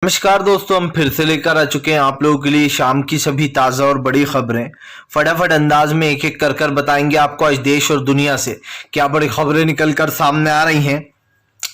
नमस्कार दोस्तों, हम फिर से लेकर आ चुके हैं आप लोगों के लिए शाम की सभी ताज़ा और बड़ी खबरें। फटाफट अंदाज में एक एक कर बताएंगे आपको आज देश और दुनिया से क्या बड़ी खबरें निकलकर सामने आ रही हैं।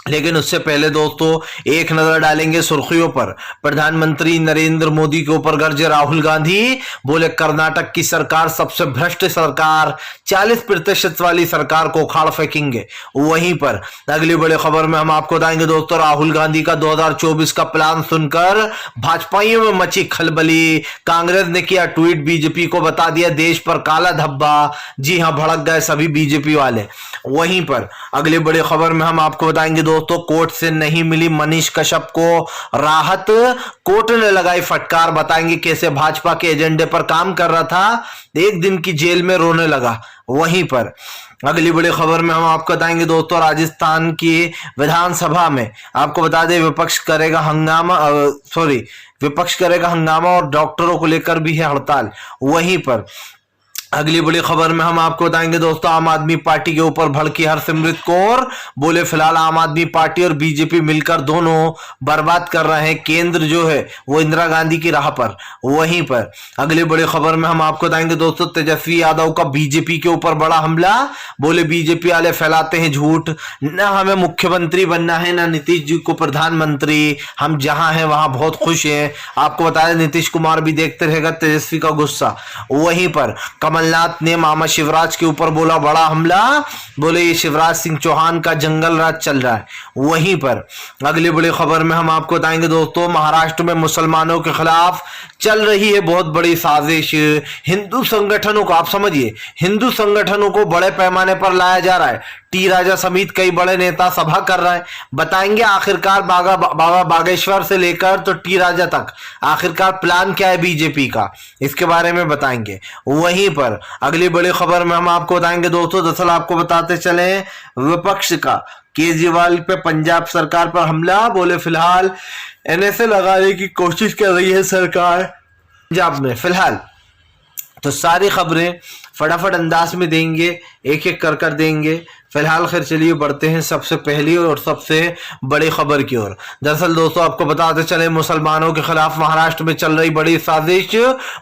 लेकिन उससे पहले दोस्तों एक नजर डालेंगे सुर्खियों पर। प्रधानमंत्री नरेंद्र मोदी के ऊपर गरजे राहुल गांधी, बोले कर्नाटक की सरकार सबसे भ्रष्ट सरकार, 40% वाली सरकार को उखाड़ फेंकेंगे। वहीं पर अगली बड़ी खबर में हम आपको बताएंगे दोस्तों, राहुल गांधी का 2024 का प्लान सुनकर भाजपाइयों में मची खलबली। कांग्रेस ने किया ट्वीट, बीजेपी को बता दिया देश पर काला धब्बा। जी हां, भड़क गए सभी बीजेपी वाले। वहीं पर अगली बड़ी खबर में हम आपको बताएंगे दोस्तों, कोर्ट से नहीं मिली मनीष कश्यप को राहत, कोर्ट ने लगाई फटकार। बताएंगे कैसे भाजपा के एजेंडे पर काम कर रहा था, एक दिन की जेल में रोने लगा। वहीं पर अगली बड़ी खबर में हम आपको बताएंगे दोस्तों, राजस्थान की विधानसभा में आपको बता दें विपक्ष करेगा हंगामा और डॉक्टरों को लेकर भी है हड़ताल। वहीं पर अगली बड़ी खबर में हम आपको बताएंगे दोस्तों, आम आदमी पार्टी के ऊपर भड़की हरसिमरत कौर, बोले फिलहाल आम आदमी पार्टी और बीजेपी मिलकर दोनों बर्बाद कर रहे हैं केंद्र जो है वो इंदिरा गांधी की राह पर। वहीं पर अगली बड़ी खबर में हम आपको बताएंगे दोस्तों, तेजस्वी यादव का बीजेपी के ऊपर बड़ा हमला, बोले बीजेपी वाले फैलाते हैं झूठ, न हमें मुख्यमंत्री बनना है न नीतीश जी को प्रधानमंत्री, हम जहां हैं वहां बहुत खुश हैं। आपको बताया नीतीश कुमार भी देखते रहेगा तेजस्वी का गुस्सा। वहीं पर कमलनाथ ने मामा शिवराज के ऊपर बोला बड़ा हमला, बोले ये शिवराज सिंह चौहान का जंगल राज चल रहा है। वहीं पर अगली बड़ी खबर में हम आपको बताएंगे दोस्तों, महाराष्ट्र में मुसलमानों के खिलाफ चल रही है बहुत बड़ी साजिश। हिंदू संगठनों को, आप समझिए, हिंदू संगठनों को बड़े पैमाने पर लाया जा रहा है। टी राजा समेत कई बड़े नेता सभा कर रहे हैं। बताएंगे आखिरकार बाबा बागेश्वर से लेकर तो टी राजा तक आखिरकार प्लान क्या है बीजेपी का, इसके बारे में बताएंगे। वहीं पर अगली बड़ी खबर में हम आपको बताएंगे दोस्तों, दरअसल आपको बताते चले विपक्ष का केजरीवाल पे पंजाब सरकार पर हमला, बोले फिलहाल एनएसए लगाने की कोशिश कर रही है सरकार पंजाब में फिलहाल। तो सारी खबरें फटाफट अंदाज में देंगे, एक एक कर देंगे। फिलहाल खैर चलिए बढ़ते हैं सबसे पहली और सबसे बड़ी खबर की ओर। दरअसल दोस्तों आपको बताते चले, मुसलमानों के खिलाफ महाराष्ट्र में चल रही बड़ी साजिश,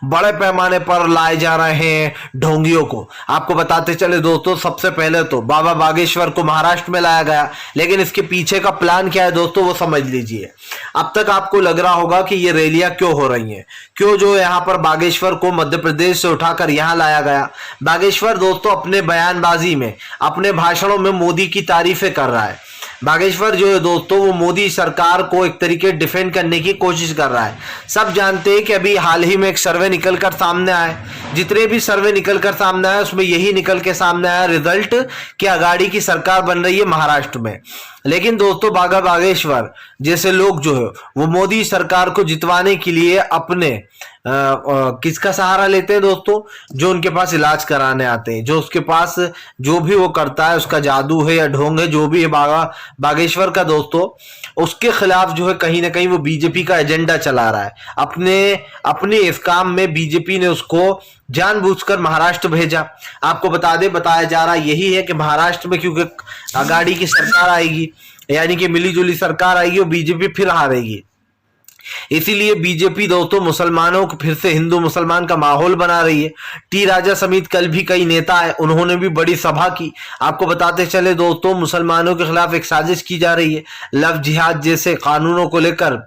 बड़े पैमाने पर लाए जा रहे हैं ढोंगियों को। आपको बताते चले दोस्तों, सबसे पहले तो बाबा बागेश्वर को महाराष्ट्र में लाया गया, लेकिन इसके पीछे का प्लान क्या है दोस्तों वो समझ लीजिए। अब तक आपको लग रहा होगा कि ये रैलियां क्यों हो रही हैं, क्यों जो यहाँ पर बागेश्वर को मध्य प्रदेश से उठाकर यहाँ लाया गया। बागेश्वर दोस्तों अपने बयानबाजी में, अपने भाषणों में मोदी की तारीफें कर रहा है। बागेश्वर जो है दोस्तों वो मोदी सरकार को एक तरीके डिफेंड करने की कोशिश कर रहा है। सब जानते हैं कि अभी हाल ही में एक सर्वे निकलकर सामने आया, जितने भी सर्वे निकलकर सामने आए उसमें यही निकल के सामने आया रिजल्ट कि आघाड़ी की सरकार बन रही है महाराष्ट्र में। लेकिन दोस्तों बाबा बागेश्वर जैसे लोग जो है वो मोदी सरकार को जितवाने के लिए अपने किसका सहारा लेते हैं दोस्तों, जो उनके पास इलाज कराने आते हैं, जो उसके पास जो भी वो करता है, उसका जादू है या ढोंग है, जो भी है बागेश्वर का दोस्तों, उसके खिलाफ जो है कहीं ना कहीं वो बीजेपी का एजेंडा चला रहा है। अपने इस काम में बीजेपी ने उसको जानबूझकर महाराष्ट्र भेजा। आपको बताया जा रहा यही है कि महाराष्ट्र में क्योंकि आघाड़ी की सरकार आएगी, यानी कि मिलीजुली सरकार आएगी और बीजेपी फिर हारेगी, इसीलिए बीजेपी दोस्तों मुसलमानों को फिर से हिंदू मुसलमान का माहौल बना रही है। टी राजा समेत कल भी कई नेता है, उन्होंने भी बड़ी सभा की। आपको बताते चले दोस्तों, मुसलमानों के खिलाफ एक साजिश की जा रही है। लव जिहाद जैसे कानूनों को लेकर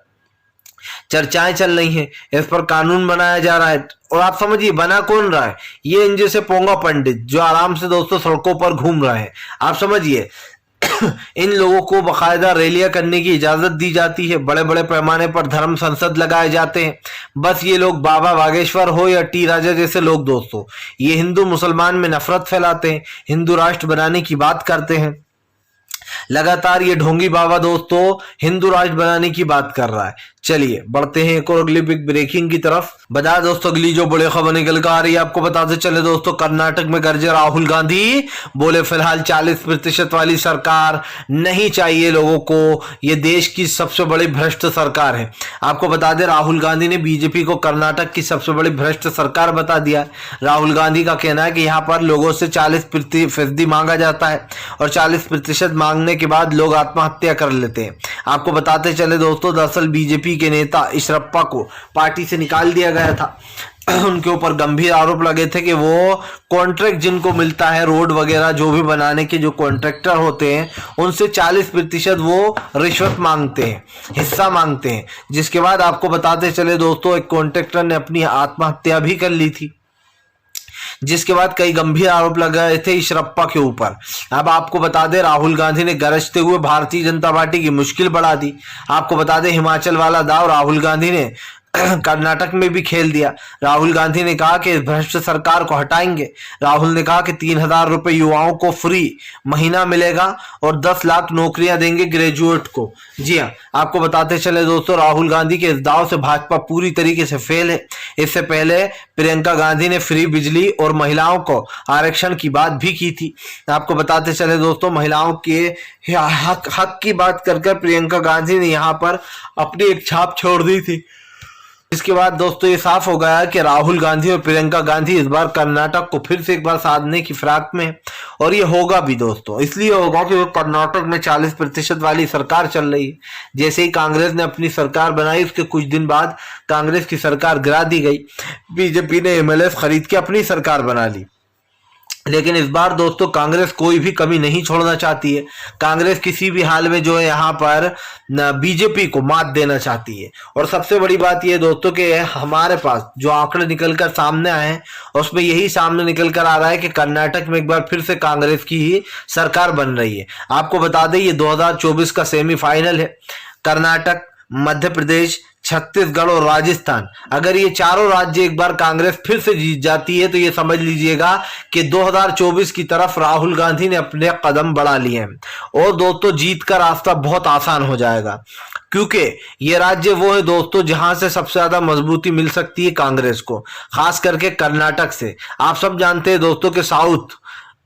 चर्चाएं चल रही हैं, इस पर कानून बनाया जा रहा है। और आप समझिए बना कौन रहा है, ये इन जैसे पोंगा पंडित जो आराम से दोस्तों सड़कों पर घूम रहे हैं। आप समझिए इन लोगों को बकायदा रैलियां करने की इजाजत दी जाती है, बड़े बड़े पैमाने पर धर्म संसद लगाए जाते हैं। बस ये लोग बाबा बागेश्वर हो या टी राजा जैसे लोग दोस्तों, ये हिंदू मुसलमान में नफरत फैलाते हैं, हिंदू राष्ट्र बनाने की बात करते हैं। लगातार ये ढोंगी बाबा दोस्तों हिंदू राष्ट्र बनाने की बात कर रहा है। चलिए बढ़ते हैं एक और अगली बिग ब्रेकिंग की तरफ। बता दोस्तों अगली जो बड़ी खबर निकल कर आ रही है, आपको बताते चले दोस्तों, कर्नाटक में गरजे राहुल गांधी, बोले फिलहाल 40% वाली सरकार नहीं चाहिए लोगों को, ये देश की सबसे बड़ी भ्रष्ट सरकार है। आपको बता दें राहुल गांधी ने बीजेपी को कर्नाटक की सबसे बड़ी भ्रष्ट सरकार बता दिया। राहुल गांधी का कहना है कि यहाँ पर लोगों से 40% मांगा जाता है और 40% मांगने के बाद लोग आत्महत्या कर लेते हैं। आपको बताते चले दोस्तों, दरअसल बीजेपी पार्टी के नेता इशरप्पा को पार्टी से निकाल दिया गया था। उनके ऊपर गंभीर आरोप लगे थे कि वो कॉन्ट्रैक्ट जिनको मिलता है रोड वगैरह जो भी बनाने के जो कॉन्ट्रैक्टर होते हैं उनसे 40% वो रिश्वत मांगते हैं, हिस्सा मांगते हैं। जिसके बाद आपको बताते चले दोस्तों, एक कॉन्ट्रैक्टर ने अपनी आत्महत्या भी कर ली थी, जिसके बाद कई गंभीर आरोप लगाए थे इशरप्पा के ऊपर। अब आपको बता दें, राहुल गांधी ने गरजते हुए भारतीय जनता पार्टी की मुश्किल बढ़ा दी। आपको बता दें, हिमाचल वाला दाव राहुल गांधी ने कर्नाटक में भी खेल दिया। राहुल गांधी ने कहा कि इस भ्रष्ट सरकार को हटाएंगे। राहुल ने कहा कि 3,000 रुपए युवाओं को फ्री महीना मिलेगा और 10 लाख नौकरियां देंगे ग्रेजुएट को। जी हाँ, आपको बताते चले दोस्तों, राहुल गांधी के इस दाव से भाजपा पूरी तरीके से फेल है। इससे पहले प्रियंका गांधी ने फ्री बिजली और महिलाओं को आरक्षण की बात भी की थी। आपको बताते चले दोस्तों, महिलाओं के हक की बात कर प्रियंका गांधी ने यहाँ पर अपनी एक छाप छोड़ दी थी। इसके बाद दोस्तों ये साफ हो गया कि राहुल गांधी और प्रियंका गांधी इस बार कर्नाटक को फिर से एक बार साधने की फिराक में, और ये होगा भी दोस्तों। इसलिए होगा कि कर्नाटक में 40% वाली सरकार चल रही है। जैसे ही कांग्रेस ने अपनी सरकार बनाई, उसके कुछ दिन बाद कांग्रेस की सरकार गिरा दी गई। बीजेपी ने एमएलए खरीद के अपनी सरकार बना ली। लेकिन इस बार दोस्तों कांग्रेस कोई भी कमी नहीं छोड़ना चाहती है। कांग्रेस किसी भी हाल में जो है यहाँ पर बीजेपी को मात देना चाहती है। और सबसे बड़ी बात यह दोस्तों कि हमारे पास जो आंकड़े निकलकर सामने आए हैं उसमें यही सामने निकल कर आ रहा है कि कर्नाटक में एक बार फिर से कांग्रेस की ही सरकार बन रही है। आपको बता दें, ये 2024 का सेमीफाइनल है। कर्नाटक, मध्य प्रदेश, छत्तीसगढ़ और राजस्थान, अगर ये चारों राज्य एक बार कांग्रेस फिर से जीत जाती है तो ये समझ लीजिएगा कि 2024 की तरफ राहुल गांधी ने अपने कदम बढ़ा लिए हैं। और दोस्तों जीत का रास्ता बहुत आसान हो जाएगा, क्योंकि ये राज्य वो है दोस्तों जहां से सबसे ज्यादा मजबूती मिल सकती है कांग्रेस को, खास करके कर्नाटक से। आप सब जानते हैं दोस्तों कि साउथ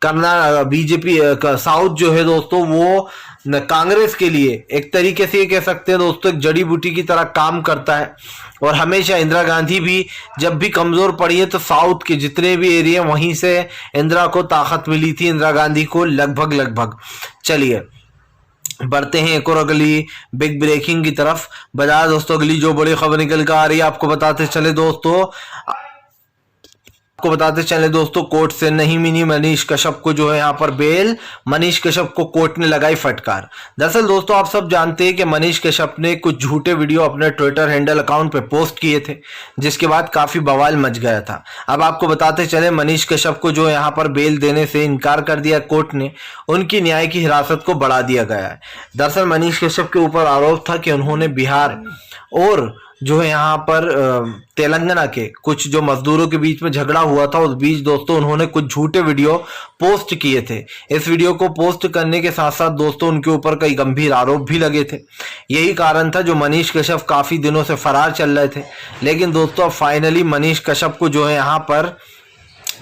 बीजेपी साउथ जो है दोस्तों वो कांग्रेस के लिए एक तरीके से ये कह सकते हैं दोस्तों एक जड़ी बूटी की तरह काम करता है। और हमेशा इंदिरा गांधी भी जब भी कमजोर पड़ी है तो साउथ के जितने भी एरिया वहीं से इंदिरा को ताकत मिली थी, इंदिरा गांधी को लगभग। चलिए बढ़ते हैं एक और अगली बिग ब्रेकिंग की तरफ। बता दोस्तों अगली जो बड़ी खबर निकल कर आ रही है, आपको बताते चले दोस्तों कोर्ट से नहीं मिली मनीष कश्यप को जो है यहाँ पर बेल। मनीष कश्यप को कोर्ट ने लगाई फटकार। दरअसल दोस्तों आप सब जानते हैं कि मनीष कश्यप ने कुछ झूठे वीडियो अपने ट्विटर हैंडल अकाउंट पे पोस्ट किए थे, जिसके बाद काफी बवाल मच गया था। अब आपको बताते चले मनीष कश्यप को जो यहाँ पर बेल देने से इनकार कर दिया कोर्ट ने, उनकी न्याय की हिरासत को बढ़ा दिया गया है। दरअसल मनीष कश्यप के ऊपर आरोप था कि उन्होंने बिहार और जो है यहाँ पर तेलंगाना के कुछ जो मजदूरों के बीच में झगड़ा हुआ था, उस बीच दोस्तों उन्होंने कुछ झूठे वीडियो पोस्ट किए थे। इस वीडियो को पोस्ट करने के साथ साथ दोस्तों उनके ऊपर कई गंभीर आरोप भी लगे थे। यही कारण था जो मनीष कश्यप काफी दिनों से फरार चल रहे थे। लेकिन दोस्तों अब फाइनली मनीष कश्यप को जो है यहाँ पर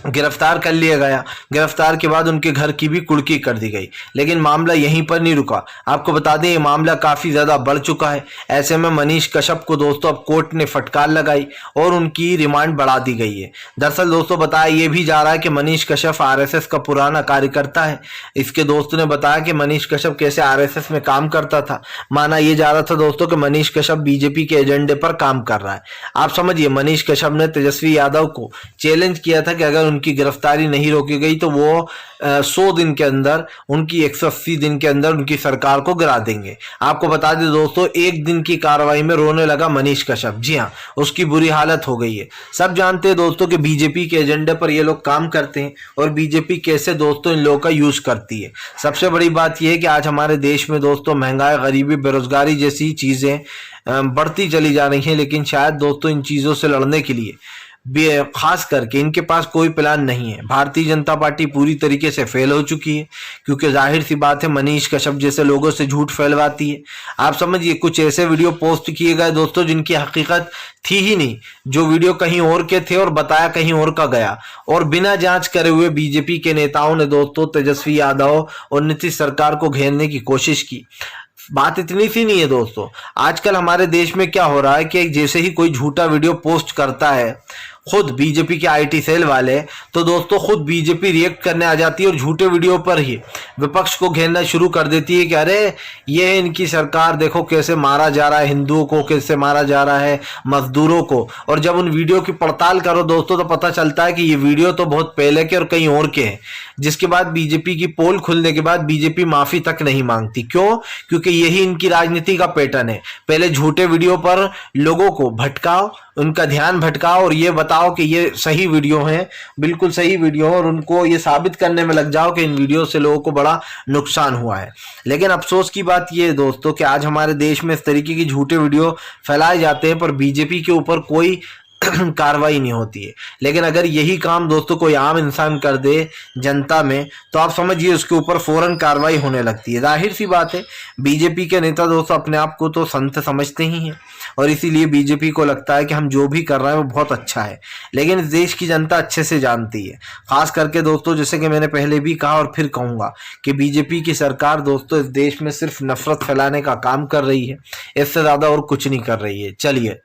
गिरफ्तार कर लिया गया। गिरफ्तार के बाद उनके घर की भी कुर्की कर दी गई। लेकिन मामला यहीं पर नहीं रुका। आपको बता दें ये मामला काफी ज्यादा बढ़ चुका है। ऐसे में मनीष कश्यप को दोस्तों अब कोर्ट ने फटकार लगाई और उनकी रिमांड बढ़ा दी गई है। दरअसल दोस्तों बताया ये भी जा रहा है कि मनीष कश्यप आरएसएस का पुराना कार्यकर्ता है। इसके दोस्त ने बताया कि मनीष कश्यप कैसे आरएसएस में काम करता था। माना यह जा रहा था दोस्तों कि मनीष कश्यप बीजेपी के एजेंडे पर काम कर रहा है। आप समझिए मनीष कश्यप ने तेजस्वी यादव को चैलेंज किया था कि अगर उनकी गिरफ्तारी नहीं रोकी गई तो वो 100 दिन के अंदर उनकी 180 दिन के अंदर उनकी सरकार को गिरा देंगे। आपको बता दें दोस्तों एक दिन की कार्रवाई में रोने लगा मनीष कश्यप। जी हाँ, उसकी बुरी हालत हो गई है। सब जानते हैं दोस्तों कि बीजेपी के एजेंडे पर ये लोग काम करते हैं और बीजेपी कैसे दोस्तों इन लोगों का यूज करती है। सबसे बड़ी बात यह है कि आज हमारे देश में दोस्तों महंगाई, गरीबी, बेरोजगारी जैसी चीजें बढ़ती चली जा रही हैं। लेकिन शायद दोस्तों इन चीजों से लड़ने के लिए खास करके इनके पास कोई प्लान नहीं है। भारतीय जनता पार्टी पूरी तरीके से फेल हो चुकी है, क्योंकि जाहिर सी बात है मनीष कश्यप जैसे लोगों से झूठ फैलवाती है। आप समझिए कुछ ऐसे वीडियो पोस्ट किए गए दोस्तों जिनकी हकीकत थी ही नहीं, जो वीडियो कहीं और के थे और बताया कहीं और का गया। और बिना जांच करे हुए बीजेपी के नेताओं ने दोस्तों तेजस्वी यादव और नीतीश सरकार को घेरने की कोशिश की। बात इतनी सी नहीं है दोस्तों, आजकल हमारे देश में क्या हो रहा है कि जैसे ही कोई झूठा वीडियो पोस्ट करता है, खुद बीजेपी के आईटी सेल वाले तो दोस्तों खुद बीजेपी रिएक्ट करने आ जाती है और झूठे वीडियो पर ही विपक्ष को घेरना शुरू कर देती है कि अरे ये इनकी सरकार, देखो कैसे मारा जा रहा है हिंदुओं को, कैसे मारा जा रहा है मजदूरों को। और जब उन वीडियो की पड़ताल करो दोस्तों तो पता चलता है कि ये वीडियो तो बहुत पहले के और कहीं और के हैं, जिसके बाद बीजेपी की पोल खुलने के बाद बीजेपी माफी तक नहीं मांगती। क्यों? क्योंकि यही इनकी राजनीति का पैटर्न है। पहले झूठे वीडियो पर लोगों को भटकाओ, उनका ध्यान भटकाओ और ये बताओ कि ये सही वीडियो है, बिल्कुल सही वीडियो, और उनको ये साबित करने में लग जाओ कि इन वीडियो से लोगों को बड़ा नुकसान हुआ है। लेकिन अफसोस की बात ये है दोस्तों कि आज हमारे देश में इस तरीके की झूठे वीडियो फैलाए जाते हैं पर बीजेपी के ऊपर कोई कार्रवाई नहीं होती है। लेकिन अगर यही काम दोस्तों कोई आम इंसान कर दे जनता में तो आप समझिए उसके ऊपर फौरन कार्रवाई होने लगती है। जाहिर सी बात है बीजेपी के नेता दोस्तों अपने आप को तो संत समझते ही हैं और इसीलिए बीजेपी को लगता है कि हम जो भी कर रहे हैं वो बहुत अच्छा है। लेकिन इस देश की जनता अच्छे से जानती है, खास करके दोस्तों जैसे कि मैंने पहले भी कहा और फिर कहूंगा कि बीजेपी की सरकार दोस्तों इस देश में सिर्फ नफरत फैलाने का काम कर रही है, इससे ज्यादा और कुछ नहीं कर रही है। चलिए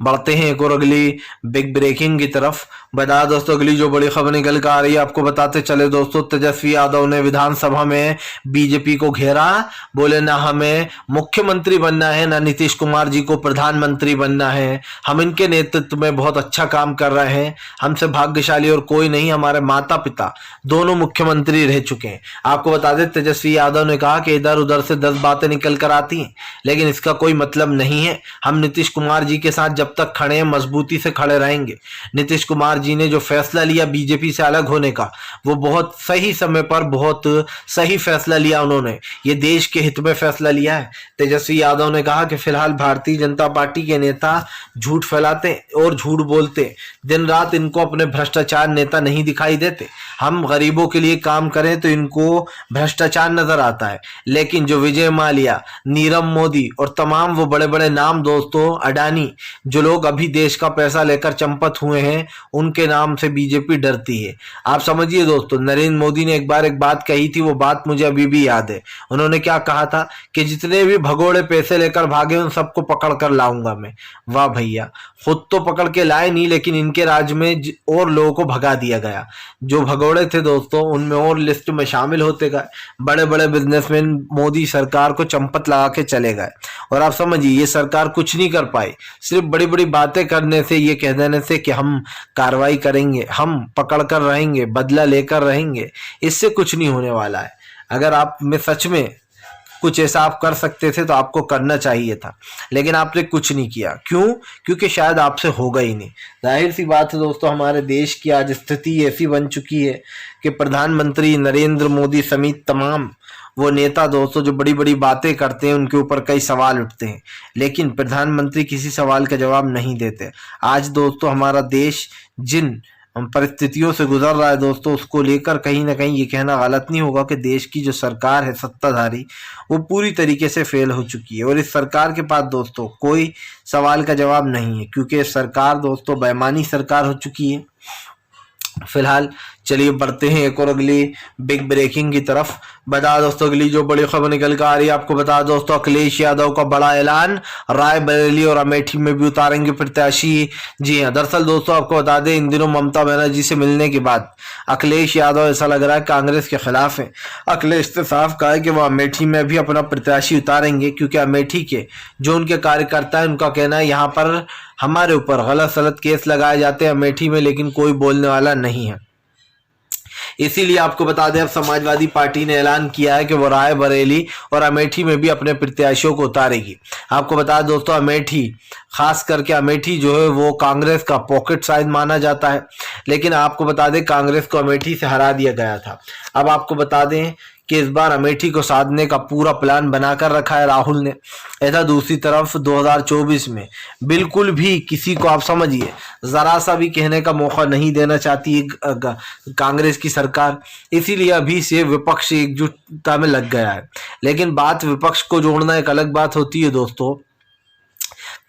बढ़ते हैं एक और अगली बिग ब्रेकिंग की तरफ। बता दोस्तों अगली जो बड़ी खबर निकल कर आ रही है आपको बताते चले दोस्तों, तेजस्वी यादव ने विधानसभा में बीजेपी को घेरा, बोले ना हमें मुख्यमंत्री बनना है ना नीतीश कुमार जी को प्रधानमंत्री बनना है, हम इनके नेतृत्व में बहुत अच्छा काम कर रहे हैं, हमसे भाग्यशाली और कोई नहीं, हमारे माता पिता दोनों मुख्यमंत्री रह चुके हैं। आपको बता दें तेजस्वी यादव ने कहा कि इधर उधर से 10 बातें निकल कर आती हैं लेकिन इसका कोई मतलब नहीं है, हम नीतीश कुमार जी के साथ जब तक खड़े हैं मजबूती से खड़े रहेंगे। नीतीश कुमार जी ने जो फैसला लिया बीजेपी से अलग होने का वो बहुत सही समय पर बहुत सही फैसला लिया, उन्होंने ये देश के हित में फैसला लिया है। तेजस्वी यादव ने कहा कि फिलहाल भारतीय जनता पार्टी के नेता झूठ फैलाते और झूठ बोलते, दिन रात इनको अपने भ्रष्टाचार नेता नहीं दिखाई देते। हम गरीबों के लिए काम करें तो इनको भ्रष्टाचार नजर आता है, लेकिन जो विजय माल्या, नीरव मोदी और तमाम वो बड़े बड़े नाम दोस्तों, अडानी, जो लोग अभी देश का पैसा लेकर चंपत हुए हैं उनके नाम से बीजेपी डरती है। आप समझिए दोस्तों नरेंद्र मोदी ने एक बार एक बात कही थी, वो बात मुझे अभी भी याद है। उन्होंने क्या कहा था कि जितने भी भगोड़े पैसे लेकर भागे उन सबको पकड़ कर लाऊंगा मैं। वाह भैया, खुद तो पकड़ के लाए नहीं लेकिन इनके राज्य में और लोगों को भगा दिया गया। जो भगोड़े थे दोस्तों उनमें और लिस्ट में शामिल होते गए, बड़े बड़े बिजनेसमैन मोदी सरकार को चंपत लगा के चले गए। और आप समझिए ये सरकार कुछ नहीं कर पाई, सिर्फ बड़ी बड़ी बातें करने से, ये कह देने से कि हम कार्रवाई करेंगे, हम पकड़ कर रहेंगे, बदला लेकर रहेंगे, इससे कुछ नहीं होने वाला है। अगर आप में सच में कुछ ऐसा आप कर सकते थे तो आपको करना चाहिए था, लेकिन आपने कुछ नहीं किया। क्यों? क्योंकि शायद आपसे होगा ही नहीं। जाहिर सी बात है दोस्तों हमारे देश की आज स्थिति ऐसी बन चुकी है कि प्रधानमंत्री नरेंद्र मोदी समेत तमाम वो नेता दोस्तों जो बड़ी बड़ी बातें करते हैं उनके ऊपर कई सवाल उठते हैं, लेकिन प्रधानमंत्री किसी सवाल का जवाब नहीं देते। आज दोस्तों हमारा देश जिन परिस्थितियों से गुजर रहा है दोस्तों उसको लेकर कहीं ना कहीं ये कहना गलत नहीं होगा कि देश की जो सरकार है सत्ताधारी वो पूरी तरीके से फेल हो चुकी है और इस सरकार के पास दोस्तों कोई सवाल का जवाब नहीं है, क्योंकि सरकार दोस्तों बेईमानी सरकार हो चुकी है। फिलहाल चलिए बढ़ते हैं एक और अगली बिग ब्रेकिंग की तरफ। बता दोस्तों अगली जो बड़ी खबर निकल कर आ रही है आपको बता दोस्तों, अखिलेश यादव का बड़ा ऐलान, रायबरेली और अमेठी में भी उतारेंगे प्रत्याशी। जी हाँ, दरअसल दोस्तों आपको बता दें इन दिनों ममता बनर्जी से मिलने के बाद अखिलेश यादव ऐसा लग रहा है कांग्रेस के खिलाफ है। अखिलेश ने साफ कहा है कि वो अमेठी में भी अपना प्रत्याशी उतारेंगे, क्योंकि अमेठी के जो उनके कार्यकर्ता है उनका कहना है यहाँ पर हमारे ऊपर गलत सलत केस लगाए जाते हैं अमेठी में, लेकिन कोई बोलने वाला नहीं है। इसीलिए आपको बता दें अब समाजवादी पार्टी ने ऐलान किया है कि वो रायबरेली और अमेठी में भी अपने प्रत्याशियों को उतारेगी। आपको बता दें दोस्तों अमेठी, खास करके अमेठी जो है वो कांग्रेस का पॉकेट साइज माना जाता है, लेकिन आपको बता दें कांग्रेस को अमेठी से हरा दिया गया था। अब आपको बता दें कि इस बार अमेठी को साधने का पूरा प्लान बनाकर रखा है राहुल ने। ऐसा दूसरी तरफ 2024 में बिल्कुल भी किसी को आप समझिए जरा सा भी कहने का मौका नहीं देना चाहती कांग्रेस की सरकार, इसीलिए अभी से विपक्ष एकजुटता में लग गया है। लेकिन बात विपक्ष को जोड़ना एक अलग बात होती है दोस्तों।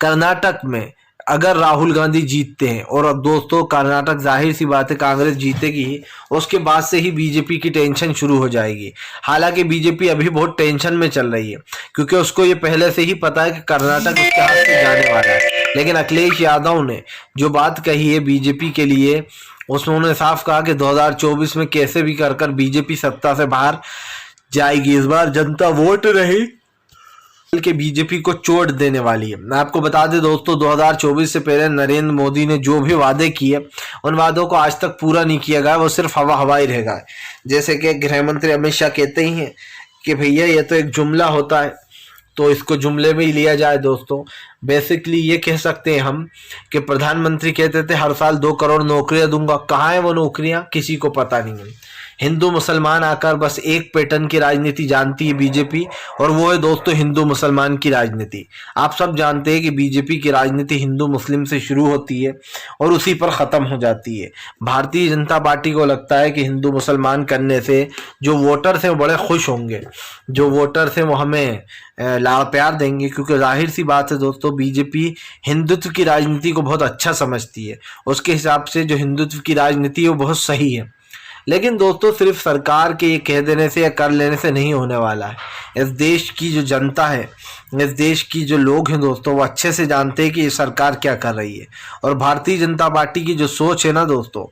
कर्नाटक में अगर राहुल गांधी जीतते हैं, और अब दोस्तों कर्नाटक जाहिर सी बात है कांग्रेस जीतेगी ही, उसके बाद से ही बीजेपी की टेंशन शुरू हो जाएगी। हालांकि बीजेपी अभी बहुत टेंशन में चल रही है, क्योंकि उसको ये पहले से ही पता है कि कर्नाटक उसके हाथ से जाने वाला है। लेकिन अखिलेश यादव ने जो बात कही है बीजेपी के लिए, उसमें उन्होंने साफ कहा कि 2024 में कैसे भी कर बीजेपी सत्ता से बाहर जाएगी। इस बार जनता वोट नहीं के बीजेपी को चोट देने वाली है। मैं आपको बता दें दोस्तों, 2024 से पहले नरेंद्र मोदी ने जो भी वादे किए उन वादों को आज तक पूरा नहीं किया गया, वो सिर्फ हवा ही रह गया। जैसे कि गृह मंत्री अमित शाह कहते ही हैं कि भैया ये तो एक जुमला होता है, तो इसको जुमले में ही लिया जाए। दोस्तों बेसिकली ये कह सकते हैं हम कि प्रधानमंत्री कहते थे हर साल 2 करोड़ नौकरियां दूंगा, कहाँ है वो नौकरियां किसी को पता नहीं है। हिंदू मुसलमान आकर बस एक पैटर्न की राजनीति जानती है बीजेपी, और वो है दोस्तों हिंदू मुसलमान की राजनीति। आप सब जानते हैं कि बीजेपी की राजनीति हिंदू मुस्लिम से शुरू होती है और उसी पर ख़त्म हो जाती है। भारतीय जनता पार्टी को लगता है कि हिंदू मुसलमान करने से जो वोटर्स हैं वो बड़े खुश होंगे, जो वोटर्स हैं वो हमें लाड़ प्यार देंगे, क्योंकि जाहिर सी बात है दोस्तों बीजेपी हिंदुत्व की राजनीति को बहुत अच्छा समझती है। उसके हिसाब से जो हिंदुत्व की राजनीति है वो बहुत सही है। लेकिन दोस्तों सिर्फ सरकार के ये कह देने से या कर लेने से नहीं होने वाला है। इस देश की जो जनता है, इस देश की जो लोग हैं दोस्तों, वो अच्छे से जानते हैं कि ये सरकार क्या कर रही है। और भारतीय जनता पार्टी की जो सोच है ना दोस्तों,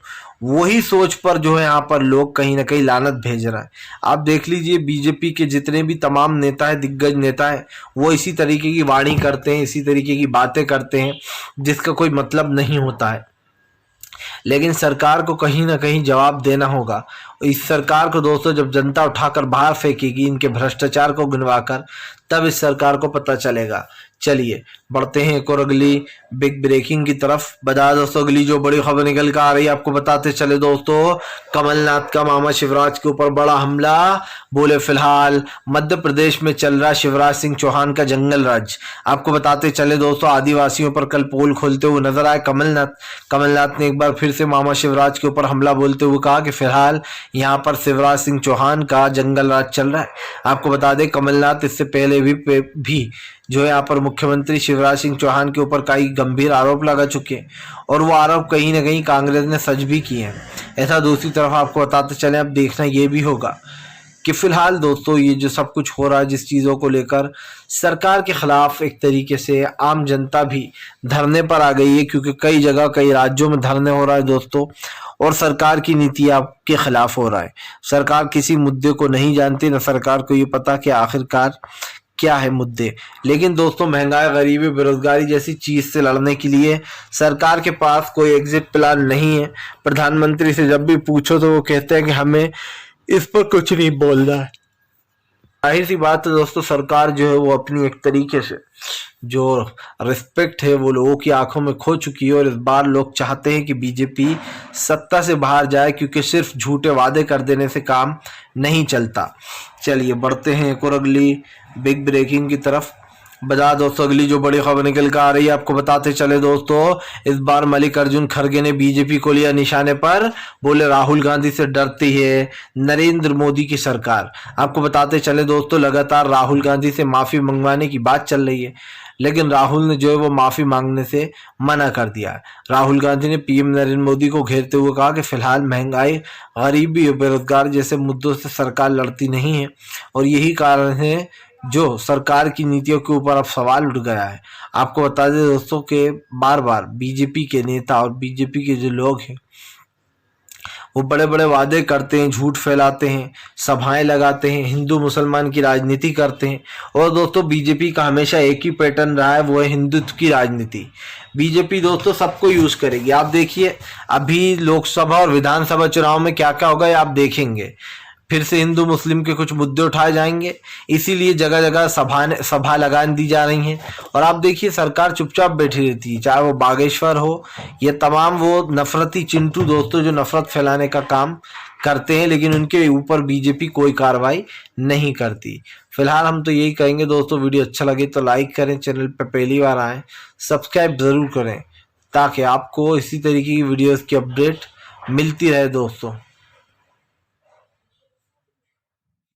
वही सोच पर जो है यहाँ पर लोग कहीं ना कहीं लानत भेज रहा है। आप देख लीजिए बीजेपी के जितने भी तमाम नेता है, दिग्गज नेता है, वो इसी तरीके की वाणी करते हैं, इसी तरीके की बातें करते हैं जिसका कोई मतलब नहीं होता है। लेकिन सरकार को कहीं ना कहीं जवाब देना होगा। इस सरकार को दोस्तों जब जनता उठाकर बाहर फेंकेगी इनके भ्रष्टाचार को गिनवाकर, तब इस सरकार को पता चलेगा। चलिए बढ़ते हैं एक और अगली बिग ब्रेकिंग की तरफ। बता दोस्तों अगली जो बड़ी खबर निकल कर आ रही है आपको बताते चले दोस्तों, कमलनाथ का मामा शिवराज के ऊपर बड़ा हमला। बोले फिलहाल मध्य प्रदेश में चल रहा शिवराज सिंह चौहान का जंगल राज। आपको बताते चले दोस्तों, आदिवासियों पर कल पोल खोलते हुए नजर आए कमलनाथ ने एक बार फिर से मामा शिवराज के ऊपर हमला बोलते हुए कहा कि फिलहाल यहाँ पर शिवराज सिंह चौहान का जंगल राज चल रहा है। आपको बता दें कमलनाथ इससे पहले भी जो है यहाँ पर मुख्यमंत्री शिवराज सिंह चौहान के ऊपर कई गंभीर आरोप लगा चुके हैं, और वो आरोप कहीं ना कहीं कांग्रेस ने सच भी किए हैं। ऐसा दूसरी तरफ आपको बताते चले, अब देखना ये भी होगा कि फिलहाल दोस्तों ये जो सब कुछ हो रहा है, जिस चीज़ों को लेकर सरकार के खिलाफ एक तरीके से आम जनता भी धरने पर आ गई है, क्योंकि कई जगह कई राज्यों में धरने हो रहा है दोस्तों, और सरकार की नीतियां के खिलाफ हो रहा है। सरकार किसी मुद्दे को नहीं जानती, न सरकार को ये पता कि आखिरकार क्या है मुद्दे। लेकिन दोस्तों महंगाई, गरीबी, बेरोजगारी जैसी चीज से लड़ने के लिए सरकार के पास कोई एग्जिट प्लान नहीं है। प्रधानमंत्री से जब भी पूछो तो वो कहते हैं कि हमें इस पर कुछ नहीं बोलना है। जाहिर सी बात है दोस्तों, सरकार जो है वो अपनी एक तरीके से जो रिस्पेक्ट है वो लोगों की आंखों में खो चुकी है, और इस बार लोग चाहते हैं कि बीजेपी सत्ता से बाहर जाए, क्योंकि सिर्फ झूठे वादे कर देने से काम नहीं चलता। चलिए बढ़ते हैं एक और अगली बिग ब्रेकिंग की तरफ। बता दोस्तों अगली जो बड़ी खबर निकल कर आ रही है आपको बताते चले दोस्तों, इस बार मल्लिकार्जुन खड़गे ने बीजेपी को लिया निशाने पर। बोले राहुल गांधी से डरती है नरेंद्र मोदी की सरकार। आपको बताते चले दोस्तों, लगातार राहुल गांधी से माफी मंगवाने की बात चल रही है, लेकिन राहुल ने जो है वो माफी मांगने से मना कर दिया। राहुल गांधी ने पीएम नरेंद्र मोदी को घेरते हुए कहा कि फिलहाल महंगाई, गरीबी और बेरोजगार जैसे मुद्दों से सरकार लड़ती नहीं है, और यही कारण है जो सरकार की नीतियों के ऊपर अब सवाल उठ गया है। आपको बता दें दोस्तों कि बार बार बीजेपी के नेता और बीजेपी के जो लोग हैं वो बड़े बड़े वादे करते हैं, झूठ फैलाते हैं, सभाएं लगाते हैं, हिंदू मुसलमान की राजनीति करते हैं। और दोस्तों बीजेपी का हमेशा एक ही पैटर्न रहा है, वो है हिंदुत्व की राजनीति। बीजेपी दोस्तों सबको यूज करेगी। आप देखिए अभी लोकसभा और विधानसभा चुनाव में क्या क्या होगा, आप देखेंगे फिर से हिंदू मुस्लिम के कुछ मुद्दे उठाए जाएंगे, इसीलिए जगह जगह सभा लगा दी जा रही हैं। और आप देखिए सरकार चुपचाप बैठी रहती है, चाहे वो बागेश्वर हो, ये तमाम वो नफरती चिंटू दोस्तों जो नफरत फैलाने का काम करते हैं, लेकिन उनके ऊपर बीजेपी कोई कार्रवाई नहीं करती। फिलहाल हम तो यही कहेंगे दोस्तों, वीडियो अच्छा लगे तो लाइक करें, चैनल पर पहली बार आए सब्सक्राइब ज़रूर करें, ताकि आपको इसी तरीके की वीडियोज़ की अपडेट मिलती रहे दोस्तों।